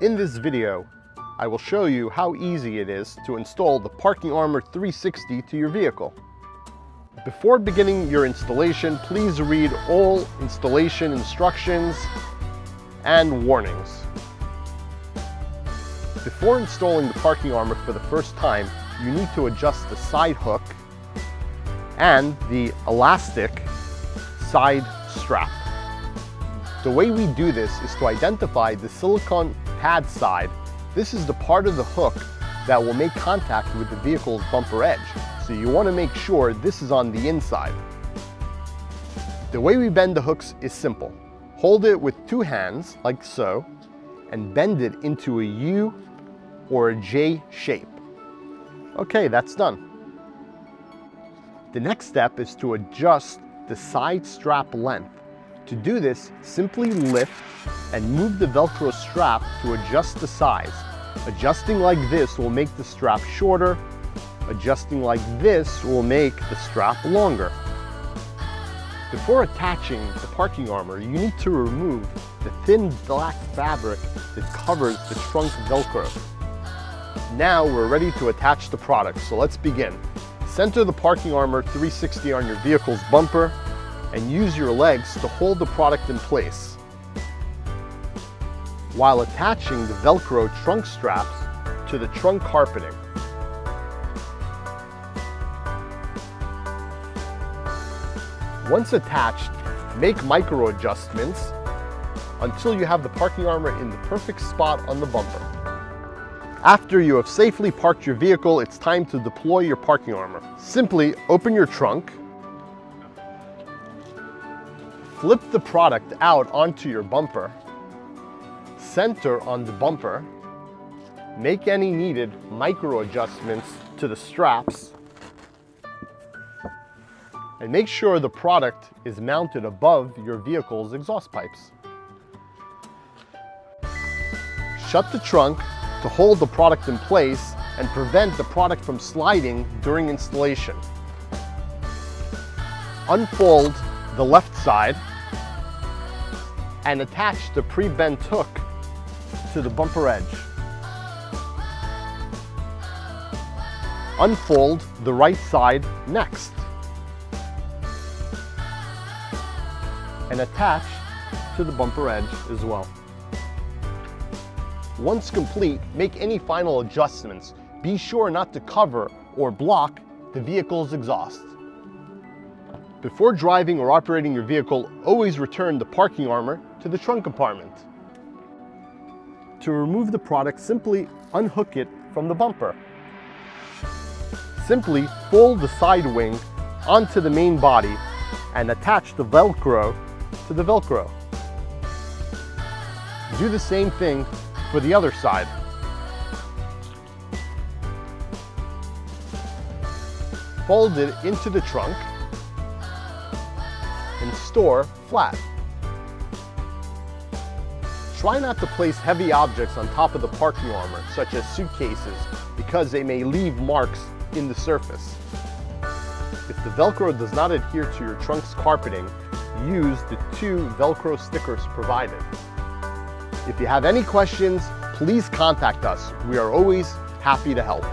In this video, I will show you how easy it is to install the ParkingArmor 360 to your vehicle. Before beginning your installation, please read all installation instructions and warnings. Before installing the ParkingArmor for the first time, you need to adjust the side hook and the elastic side strap. The way we do this is to identify the silicone pad side. This is the part of the hook that will make contact with the vehicle's bumper edge. So you want to make sure this is on the inside. The way we bend the hooks is simple. Hold it with two hands, like so, and bend it into a U or a J shape. Okay, that's done. The next step is to adjust the side strap length. To do this, simply lift and move the Velcro strap to adjust the size. Adjusting like this will make the strap shorter. Adjusting like this will make the strap longer. Before attaching the ParkingArmor, you need to remove the thin black fabric that covers the trunk Velcro. Now we're ready to attach the product, so let's begin. Center the ParkingArmor 360 on your vehicle's bumper and use your legs to hold the product in place while attaching the Velcro trunk straps to the trunk carpeting. Once attached, make micro adjustments until you have the ParkingArmor in the perfect spot on the bumper. After you have safely parked your vehicle, it's time to deploy your ParkingArmor. Simply open your trunk, flip the product out onto your bumper, center on the bumper, make any needed micro adjustments to the straps, and make sure the product is mounted above your vehicle's exhaust pipes. Shut the trunk to hold the product in place and prevent the product from sliding during installation. Unfold the left side and attach the pre-bent hook to the bumper edge. Unfold the right side next and attach to the bumper edge as well. Once complete, make any final adjustments. Be sure not to cover or block the vehicle's exhaust. Before driving or operating your vehicle, always return the ParkingArmor to the trunk compartment. To remove the product, simply unhook it from the bumper. Simply fold the side wing onto the main body and attach the Velcro to the Velcro. Do the same thing for the other side. Fold it into the trunk and store flat. Try not to place heavy objects on top of the ParkingArmor, such as suitcases, because they may leave marks in the surface. If the Velcro does not adhere to your trunk's carpeting, use the 2 Velcro stickers provided. If you have any questions, please contact us. We are always happy to help.